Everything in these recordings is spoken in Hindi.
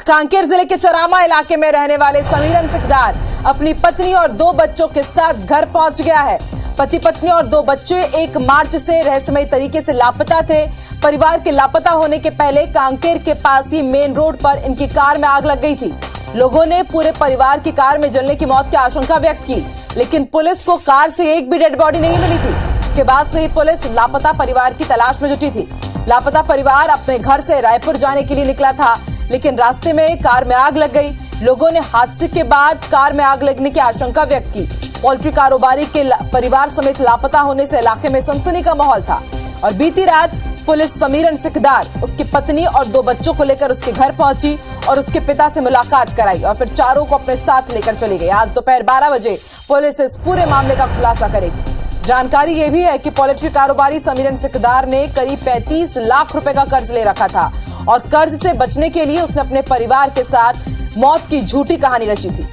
कांकेर जिले के चरामा इलाके में रहने वाले समीरन सिकदार अपनी पत्नी और 2 बच्चों के साथ घर पहुंच गया है। पति पत्नी और 2 बच्चे 1 मार्च से रहस्यमयी तरीके से लापता थे। परिवार के लापता होने के पहले कांकेर के पास ही मेन रोड पर इनकी कार में आग लग गई थी। लोगों ने पूरे परिवार की कार में जलने की मौत की आशंका व्यक्त की, लेकिन पुलिस को कार से एक भी डेड बॉडी नहीं मिली थी। उसके बाद से ही पुलिस लापता परिवार की तलाश में जुटी थी। लापता परिवार अपने घर से रायपुर जाने के लिए निकला था, लेकिन रास्ते में कार में आग लग गई। लोगों ने हादसे के बाद कार में आग लगने की आशंका व्यक्त की। पोल्ट्री कारोबारी के परिवार समेत लापता होने से इलाके में सनसनी का माहौल था और बीती रात पुलिस समीरन सिकदार, उसकी पत्नी और 2 बच्चों को लेकर उसके घर पहुंची और उसके पिता से मुलाकात कराई और फिर चारों को अपने साथ लेकर चली गई। आज दोपहर 12 बजे पुलिस इस पूरे मामले का खुलासा करेगी। जानकारी ये भी है कि पोल्ट्री कारोबारी समीरन सिकदार ने करीब 35 लाख रुपए का कर्ज ले रखा था और कर्ज से बचने के लिए उसने अपने परिवार के साथ मौत की झूठी कहानी रची थी।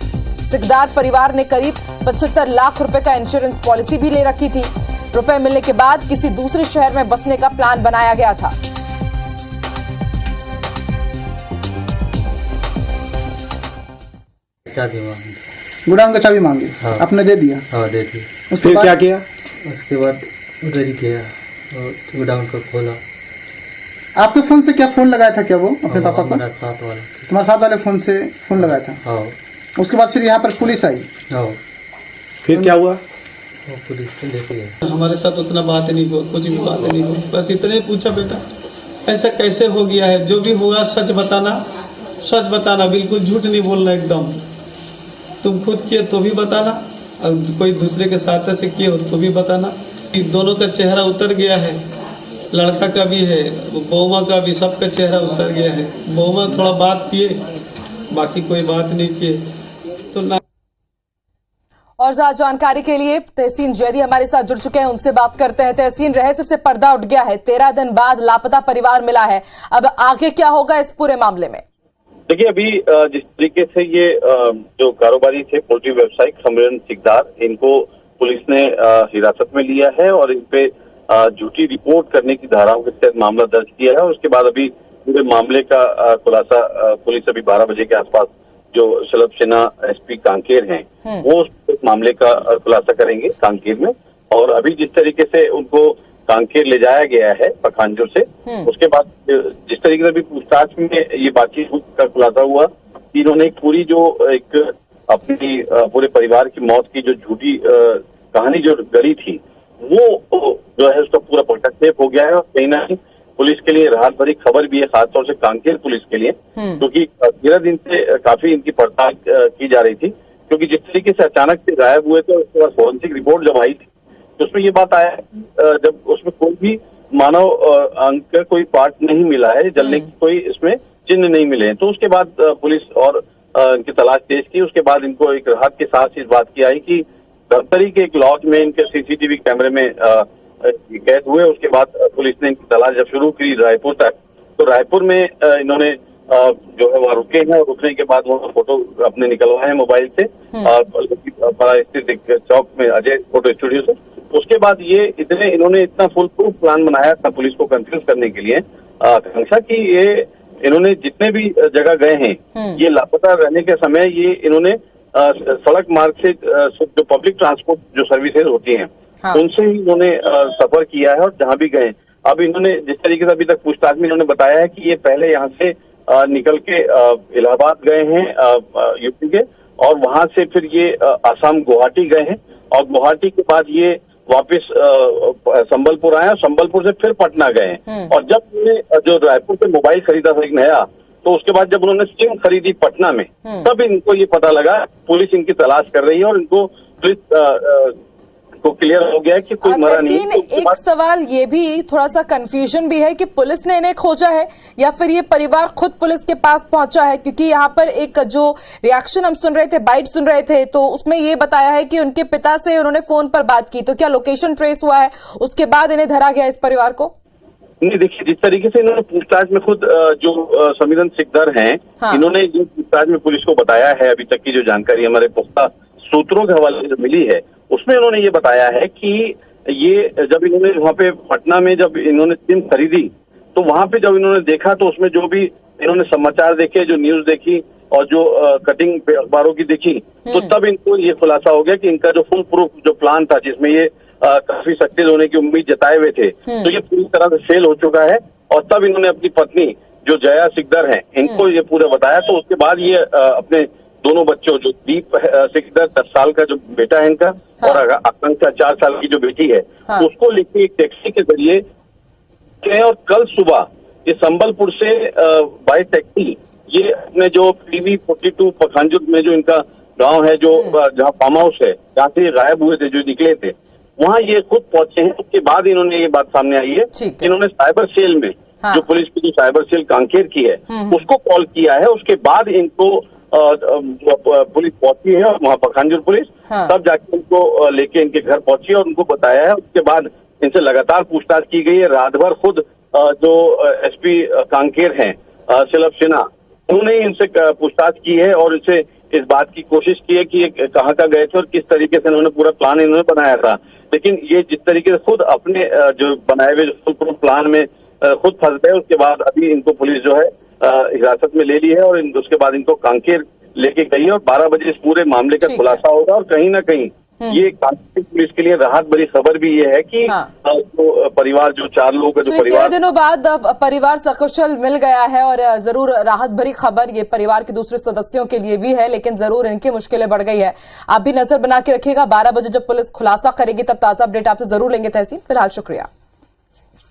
सिकदार परिवार ने करीब 75 लाख रुपए का इंश्योरेंस पॉलिसी भी ले रखी थी। रुपए मिलने के बाद किसी दूसरे शहर में बसने का प्लान बनाया गया था। गोडाउन का चाबी मांगी। हाँ। आपने दे दिया? हाँ, दे दी। उसके बाद क्या किया? उसके बाद उधर ही गया और गोडाउन को खोला। आपके फोन से क्या फोन लगाया था क्या वो अपने पापा को? हमारा साथ वाला। तुम्हारे साथ वाले फोन से फोन लगाया था? हाँ। उसके बाद फिर यहाँ पर पुलिस आई? हाँ। फिर क्या हुआ? वो पुलिस से लेके गए। हमारे साथ उतना बात नहीं हुआ, कुछ भी बात नहीं हुई। बस इतने पूछा, बेटा ऐसा कैसे हो गया है? जो भी हुआ सच बताना, बिल्कुल झूठ नहीं बोलना एकदम। तुम खुद किए तो भी बताना और कोई दूसरे के साथ से किए हो तो भी बताना। दोनों का चेहरा उतर गया है, लड़का का भी है, बहुमा का भी, सबका चेहरा उतर गया है। बहुमा थोड़ा बात किए, बाकी कोई बात नहीं किए तो ना। और ज्यादा जानकारी के लिए तहसीन जैदी हमारे साथ जुड़ चुके हैं, उनसे बात करते हैं। तहसीन, रहस्य से पर्दा उठ गया है, 13 दिन बाद लापता परिवार मिला है, अब आगे क्या होगा इस पूरे मामले में? देखिए, अभी जिस तरीके से ये जो कारोबारी थे पोल्ट्री व्यवसायिक समीरन सिकदार, इनको पुलिस ने हिरासत में लिया है और इन पे झूठी रिपोर्ट करने की धाराओं के तहत मामला दर्ज किया है। और उसके बाद अभी पूरे मामले का खुलासा पुलिस अभी 12 बजे के आसपास जो शलभ सिन्हा एसपी कांकेर हैं वो उस मामले का खुलासा करेंगे कांकेर में। और अभी जिस तरीके से उनको कांकेर ले जाया गया है पखानजोर से, उसके बाद जिस तरीके से अभी पूछताछ में ये बातचीत का खुलासा हुआ कि इन्होंने एक पूरी जो एक अपनी पूरे परिवार की मौत की जो झूठी कहानी जो गढ़ी थी, वो जो है उसका पूरा पटाक्षेप हो गया है। और कहीं ना कहीं पुलिस के लिए राहत भरी खबर भी है, खासतौर से कांकेर पुलिस के लिए, क्योंकि 13 दिन से काफी इनकी पड़ताल की जा रही थी। क्योंकि जिस तरीके से अचानक से गायब हुए थे, उसके बाद फॉरेंसिक रिपोर्ट जब आई थी तो उसमें ये बात आया, जब उसमें कोई भी मानव अंग का कोई पार्ट नहीं मिला है, जलने की कोई इसमें चिन्ह नहीं मिले हैं। तो उसके बाद पुलिस और इनकी तलाश तेज की। उसके बाद इनको एक राहत के साथ इस बात की आई कि धमतरी के एक लॉज में इनके सीसीटीवी कैमरे में कैद हुए। उसके बाद पुलिस ने इनकी तलाश जब शुरू की रायपुर तक, तो रायपुर में इन्होंने जो है वहाँ रुके हैं और रुकने के बाद वो फोटो अपने निकलवाए हैं मोबाइल से स्थित एक चौक में अजय फोटो स्टूडियो से। उसके बाद ये इन्होंने इतना फुल प्रूफ प्लान बनाया था पुलिस को कंफ्यूज करने के लिए, आकांक्षा की ये इन्होंने जितने भी जगह गए हैं, ये लापता रहने के समय ये इन्होंने सड़क मार्ग से जो पब्लिक ट्रांसपोर्ट जो सर्विसेज होती हैं, हाँ, उनसे ही इन्होंने सफर किया है। और जहां भी गए, अब इन्होंने जिस तरीके से अभी तक पूछताछ में इन्होंने बताया है कि ये पहले यहाँ से निकल के इलाहाबाद गए हैं यूपी के, और वहां से फिर ये असम गुवाहाटी गए हैं और गुवाहाटी के बाद ये वापस संबलपुर आए और संबलपुर से फिर पटना गए हैं। और जब उन्होंने जो रायपुर से मोबाइल खरीदा था एक नया, तो उसके बाद जब उन्होंने सिम खरीदी पटना में, तब इनको ये पता लगा पुलिस इनकी तलाश कर रही है और इनको पुलिस को क्लियर हो गया कि कोई मरा नहीं। एक सवाल ये भी, थोड़ा सा कंफ्यूजन भी है कि पुलिस ने इन्हें खोजा है या फिर ये परिवार खुद पुलिस के पास पहुंचा है, क्योंकि यहाँ पर एक जो रिएक्शन हम सुन रहे थे, बाइट सुन रहे थे, तो उसमें ये बताया है कि उनके पिता से उन्होंने फोन पर बात की। तो क्या लोकेशन ट्रेस हुआ है, उसके बाद इन्हें धरा गया इस परिवार को? नहीं, देखिए, जिस तरीके से इन्होंने पूछताछ में खुद जो समीरन सिकदार हैं, हाँ, इन्होंने जो पूछताछ में पुलिस को बताया है, अभी तक की जो जानकारी हमारे पुख्ता सूत्रों के हवाले से मिली है, उसमें इन्होंने ये बताया है कि ये जब इन्होंने वहाँ पे पटना में जब इन्होंने सिम खरीदी, तो वहाँ पे जब इन्होंने देखा तो उसमें जो भी इन्होंने समाचार देखे, जो न्यूज देखी और जो कटिंग अखबारों की देखी, तो तब इनको ये खुलासा हो गया कि इनका जो फुल प्रूफ जो प्लान था, जिसमें ये काफी सक्सेस होने की उम्मीद जताए हुए थे, तो ये पूरी तरह से फेल हो चुका है। और तब इन्होंने अपनी पत्नी जो जया सिकदर है, इनको ये पूरा बताया। तो उसके बाद ये अपने दोनों बच्चों, जो दीप सिकदर 10 साल का जो बेटा है इनका, और आकांक्षा 4 साल की जो बेटी है, उसको लेके एक टैक्सी के जरिए और कल सुबह ये संबलपुर से बाय टैक्सी ये अपने जो PV 42 पखांजुर में जो इनका गांव है, जो जहाँ फार्म हाउस है, जहाँ से ये गायब हुए थे, जो निकले थे, वहाँ ये खुद पहुंचे हैं। उसके बाद इन्होंने ये बात सामने आई है, इन्होंने साइबर सेल में जो पुलिस की जो साइबर सेल कांकेर की है उसको कॉल किया है। उसके बाद इनको पुलिस पहुंची है, वहाँ पखांजुर पुलिस, तब जाके इनको लेके इनके घर पहुंची और उनको बताया है। उसके बाद इनसे लगातार पूछताछ की गई है। रात भर खुद जो SP कांकेर हैं शलभ सिन्हा, उन्होंने इनसे पूछताछ की है और इनसे इस बात की कोशिश की है कि ये कहाँ का गए थे और किस तरीके से इन्होंने पूरा प्लान इन्होंने बनाया था। लेकिन ये जिस तरीके से खुद अपने जो बनाए हुए जो फुल प्लान में खुद फंस गए, उसके बाद अभी इनको पुलिस जो है हिरासत में ले ली है और उसके बाद इनको कांकेर लेके गई है और 12 बजे इस पूरे मामले का खुलासा होगा। और कहीं ना कहीं ये कांकेर पुलिस के लिए राहत भरी खबर भी ये है कि तो परिवार जो 4 लोग का जो परिवार 3 दिनों बाद परिवार सकुशल मिल गया है और जरूर राहत भरी खबर ये परिवार के दूसरे सदस्यों के लिए भी है, लेकिन जरूर इनकी मुश्किलें बढ़ गई है। आप भी नजर बना के रखिएगा। 12 बजे जब पुलिस खुलासा करेगी तब ताजा अपडेट आपसे जरूर लेंगे। तहसीन, फिलहाल शुक्रिया।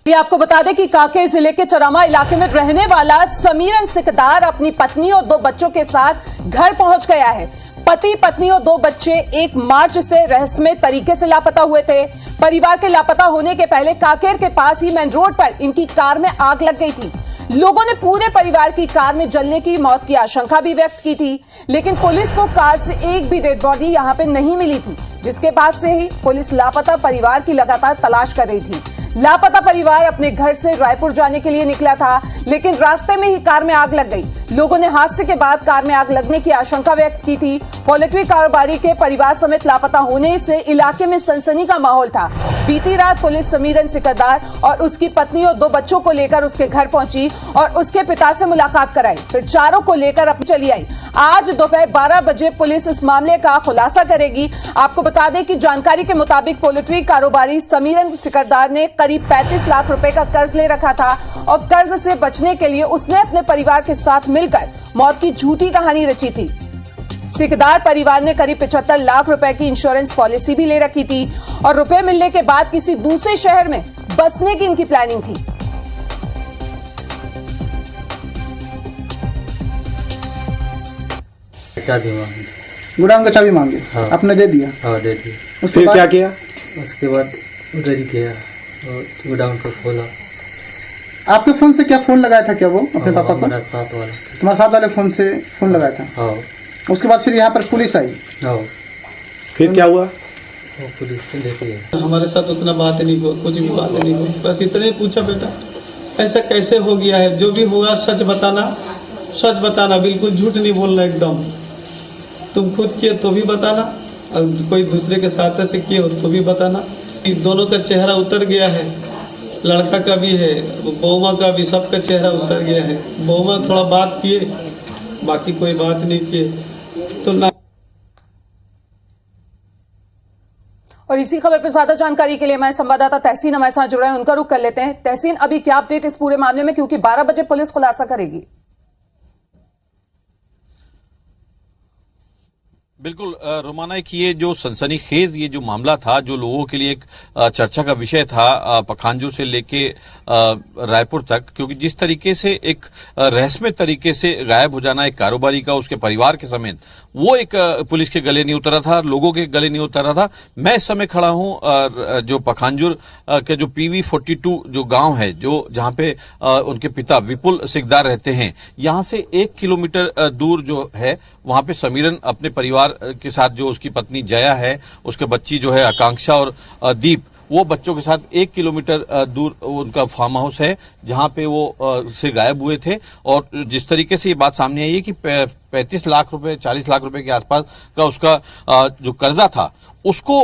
ये आपको बता दें कि कांकेर जिले के चरामा इलाके में रहने वाला समीरन सिकदार अपनी पत्नी और 2 बच्चों के साथ घर पहुंच गया है। पति, पत्नी और 2 बच्चे 1 मार्च से रहस्यमय तरीके से लापता हुए थे। परिवार के लापता होने के पहले कांकेर के पास ही मेन रोड पर इनकी कार में आग लग गई थी। लोगों ने पूरे परिवार की कार में जलने की मौत की आशंका भी व्यक्त की थी, लेकिन पुलिस को कार से एक भी डेड बॉडी यहां पे नहीं मिली थी, जिसके बाद से ही पुलिस लापता परिवार की लगातार तलाश कर रही थी। लापता परिवार अपने घर से रायपुर जाने के लिए निकला था, लेकिन रास्ते में ही कार में आग लग गई। लोगों ने हादसे के बाद कार में आग लगने की आशंका व्यक्त की थी। पोल्ट्री कारोबारी के परिवार समेत लापता होने से इलाके में सनसनी का माहौल था। बीती रात पुलिस समीरन सिकदार और उसकी पत्नी और 2 बच्चों को लेकर उसके घर पहुंची और उसके पिता से मुलाकात कराई, फिर चारों को लेकर अपनी चली आई। आज दोपहर 12 बजे पुलिस इस मामले का खुलासा करेगी। आपको बता दें कि जानकारी के मुताबिक पोल्ट्री कारोबारी समीरन सिकदार ने करीब 35 लाख रुपए का कर्ज ले रखा था और कर्ज से बचने के लिए उसने अपने परिवार के साथ मिलकर मौत की झूठी कहानी रची थी। सिकदार परिवार ने करीब 75 लाख रुपए की इंश्योरेंस पॉलिसी भी ले रखी थी और रुपए मिलने के बाद किसी दूसरे शहर में बसने की इनकी प्लानिंग थी। चाबी मांगी, गोदाम का चाबी मांगे। हाँ। आपने दे दिया? हाँ, दे दी। उसके फिर बाद क्या किया? उसके बाद उधर ही गया और गोदाम को खोला। आपके फोन से क्या फोन लगाया था क्या वो अपने पापा को? हमारा साथ वाला था। तुम्हारे साथ वाले फोन से फोन लगाया था? हाँ। उसके बाद फिर यहाँ पर पुलिस आई? हाँ। फिर क्या हुआ? वो पुलिस से लेके गया। हमारे साथ उतना बात नहीं हुआ, कुछ भी बात नहीं हुई। बस इतने पूछा, बेटा ऐसा कैसे हो गया है, जो भी हुआ सच बताना, बिल्कुल झूठ नहीं बोलना एकदम। तुम खुद किए तो भी बताना, और कोई दूसरे के साथ से किए हो तो भी बताना। दोनों का चेहरा उतर गया है, लड़का का भी है, बहुमा का भी, सबका चेहरा उतर गया है। बहुमा थोड़ा बात किए, बाकी कोई बात नहीं किए तो ना। और इसी खबर पर ज्यादा जानकारी के लिए हमारे संवाददाता तहसीन हमारे साथ जुड़ रहे हैं, उनका रुख कर लेते हैं। तहसीन, अभी क्या अपडेट इस पूरे मामले में, क्योंकि 12 बजे पुलिस खुलासा करेगी? बिल्कुल रोमाना की ये जो सनसनीखेज ये जो मामला था, जो लोगों के लिए एक चर्चा का विषय था पखांजूर से लेके रायपुर तक, क्योंकि जिस तरीके से एक रहस्यमय तरीके से गायब हो जाना एक कारोबारी का, उसके परिवार के समेत, वो एक पुलिस के गले नहीं उतरा था, लोगों के गले नहीं उतरा था। मैं इस समय खड़ा हूं जो पखांजूर के जो PV 42 जो गांव है, जो जहां पे उनके पिता विपुल सिकदार रहते हैं, यहां से 1 किलोमीटर दूर जो है वहां पे समीरन अपने परिवार के साथ, जो उसकी पत्नी जया है, उसके बच्ची जो है आकांक्षा और दीप, वो बच्चों के साथ 1 किलोमीटर दूर उनका फार्म हाउस है, जहां पे वो से गायब हुए थे। और जिस तरीके से ये बात सामने आई है कि 35 लाख रुपए 40 लाख रुपए के आसपास का उसका जो कर्जा था उसको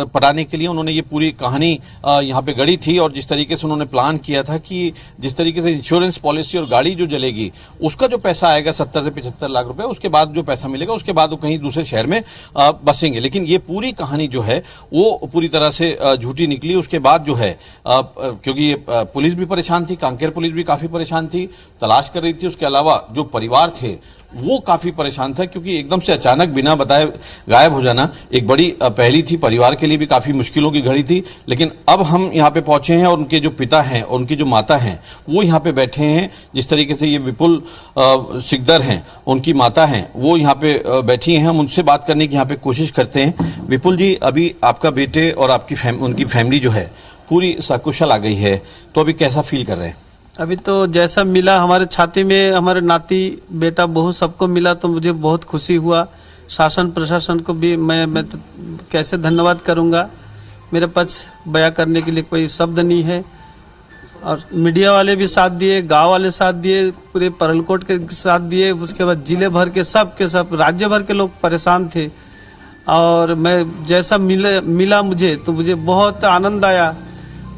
पटाने के लिए उन्होंने ये पूरी कहानी यहाँ पे गढ़ी थी। और जिस तरीके से उन्होंने प्लान किया था कि जिस तरीके से इंश्योरेंस पॉलिसी और गाड़ी जो जलेगी उसका जो पैसा आएगा 70 से 75 लाख रुपए, उसके बाद जो पैसा मिलेगा उसके बाद वो कहीं दूसरे शहर में बसेंगे। लेकिन ये पूरी कहानी जो है वो पूरी तरह से झूठी निकली। उसके बाद जो है क्योंकि पुलिस भी परेशान थी, कांकेर पुलिस भी काफी परेशान थी, तलाश कर रही थी। उसके अलावा जो परिवार थे वो काफी परेशान था, क्योंकि एकदम से अचानक बिना बताए गायब हो जाना एक बड़ी पहली थी, परिवार के लिए भी काफी मुश्किलों की घड़ी थी। लेकिन अब हम यहाँ पे पहुंचे हैं और उनके जो पिता हैं और उनकी जो माता हैं वो यहाँ पे बैठे हैं। जिस तरीके से ये विपुल सिकदर हैं, उनकी माता हैं, वो यहाँ पे बैठी हैं। हम उनसे बात करने की यहाँ पे कोशिश करते हैं। विपुल जी, अभी आपका बेटे और आपकी उनकी फैमिली जो है पूरी सकुशल आ गई है, तो अभी कैसा फील कर रहे हैं? अभी तो जैसा मिला हमारे छाती में, हमारे नाती बेटा बहू सबको मिला तो मुझे बहुत खुशी हुआ। शासन प्रशासन को भी मैं तो कैसे धन्यवाद करूंगा, मेरे पास बयां करने के लिए कोई शब्द नहीं है। और मीडिया वाले भी साथ दिए, गांव वाले साथ दिए, पूरे परलकोट के साथ दिए, उसके बाद जिले भर के सब राज्य भर के लोग परेशान थे। और मैं जैसा मिला मुझे तो मुझे बहुत आनंद आया।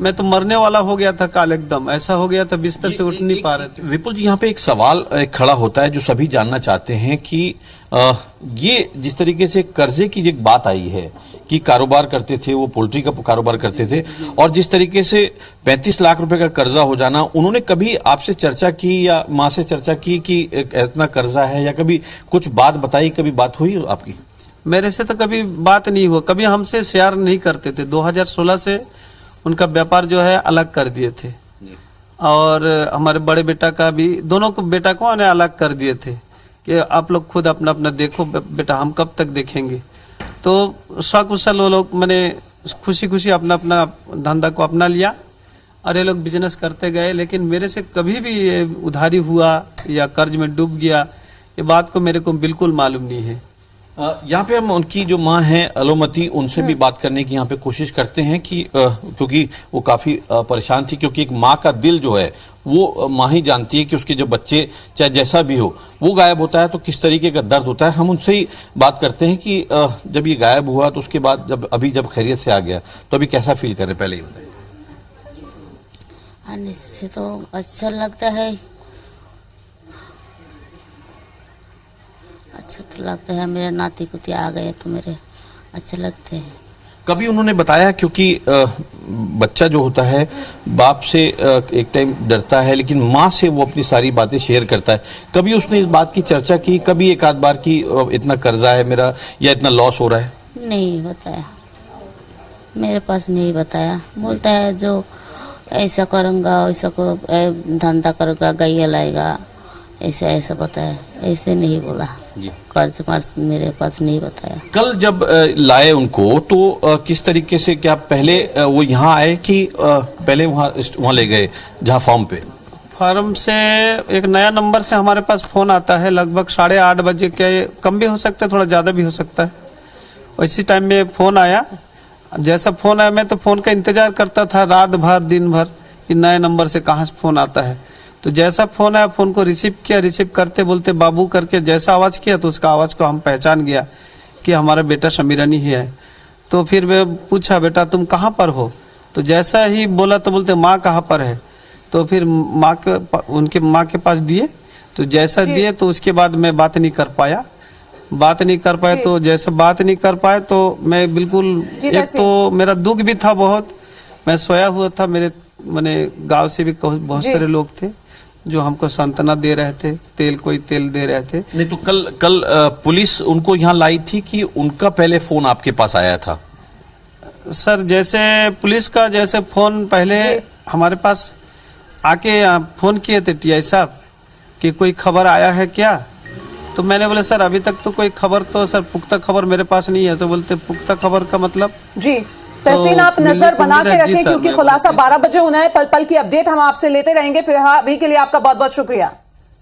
मैं तो मरने वाला हो गया था काल, एकदम ऐसा हो गया था, बिस्तर से उठ नहीं पा रहे थे। विपुल जी, यहाँ पे एक सवाल खड़ा होता है जो सभी जानना चाहते हैं कि ये जिस तरीके से कर्जे की एक बात आई है कि कारोबार करते थे, वो पोल्ट्री का कारोबार करते थे, और जिस तरीके से 35 लाख रुपए का कर्जा हो जाना, उन्होंने कभी आपसे चर्चा की या माँ से चर्चा की कि इतना कर्जा है, या कभी कुछ बात बताई, कभी बात हुई आपकी? मेरे से तो कभी बात नहीं हुआ, कभी हमसे शेयर नहीं करते थे। 2016 से उनका व्यापार जो है अलग कर दिए थे, और हमारे बड़े बेटा का भी, दोनों को बेटा को अलग कर दिए थे कि आप लोग खुद अपना अपना देखो बेटा, हम कब तक देखेंगे। तो सकुशल वो लोग मैंने खुशी खुशी अपना अपना धंधा को अपना लिया और ये लोग बिजनेस करते गए। लेकिन मेरे से कभी भी ये उधारी हुआ या कर्ज में डूब गया, ये बात को मेरे को बिल्कुल मालूम नहीं है। यहाँ पे हम उनकी जो माँ है अलोमती, उनसे भी बात करने की यहाँ पे कोशिश करते हैं कि क्योंकि वो काफी परेशान थी, क्योंकि एक माँ का दिल जो है वो माँ ही जानती है कि उसके जो बच्चे चाहे जैसा भी हो वो गायब होता है तो किस तरीके का दर्द होता है। हम उनसे ही बात करते हैं कि जब ये गायब हुआ तो उसके बाद जब खैरियत से आ गया तो अभी कैसा फील कर रहे, पहले ही बताइए। आने से तो अच्छा लगता है, अच्छा तो लगता है। मेरे नाती पुती आ गए तो मेरे अच्छे लगते हैं। कभी उन्होंने बताया, क्योंकि बच्चा जो होता है बाप से एक टाइम डरता है, लेकिन माँ से वो अपनी सारी बातें शेयर करता है, कभी उसने इस बात की चर्चा की, कभी एक आध बार की इतना कर्जा है मेरा या इतना लॉस हो रहा है? नहीं बताया, मेरे पास नहीं बताया। बोलता है जो ऐसा करूँगा वैसा को धंधा करूँगा, गैया लाएगा, ऐसा ऐसा बताया, ऐसे नहीं बोला। कर्ज मार्ज मेरे पास नहीं बताया। कल जब लाए उनको तो किस तरीके से, क्या पहले वो यहाँ आए कि पहले वहाँ ले गए जहाँ फार्म से एक नया नंबर से हमारे पास फोन आता है लगभग 8:30 बजे के, कम भी हो सकता है थोड़ा ज्यादा भी हो सकता है। इसी टाइम में फोन आया, जैसा फोन आया मैं तो फोन का इंतजार करता था रात भर दिन भर कि नए नंबर से कहाँ से फोन आता है। तो जैसा फोन आया फोन को रिसीव किया, रिसीव करते बोलते बाबू करके जैसा आवाज किया तो उसका आवाज को हम पहचान गया कि हमारा बेटा समीरनी ही है। तो फिर मैं पूछा बेटा तुम कहाँ पर हो, तो जैसा ही बोला तो बोलते माँ कहाँ पर है। तो फिर उनके माँ के पास दिए, तो जैसा दिए तो उसके बाद मैं बात नहीं कर पाया। तो जैसे बात नहीं कर पाए तो मैं बिल्कुल, एक तो मेरा दुख भी था बहुत, मैं सोया हुआ था, मेरे मैंने गांव से भी बहुत सारे लोग थे जो हमको सांत्वना दे रहे थे, कोई तेल दे रहे थे। नहीं तो कल पुलिस उनको यहाँ लाई थी कि उनका पहले फोन आपके पास आया था? सर जैसे पुलिस का जैसे फोन पहले हमारे पास आके फोन किए थे टीआई साहब कि कोई खबर आया है क्या, तो मैंने बोला सर अभी तक तो कोई खबर, तो सर पुख्ता खबर मेरे पास नहीं है। तो बोलते पुख्ता खबर का मतलब जी तहसीन आप नजर बना के रखें क्योंकि खुलासा 12 बजे होना है। पल पल की अपडेट हम आपसे लेते रहेंगे। फिलहाल अभी के लिए आपका बहुत बहुत शुक्रिया।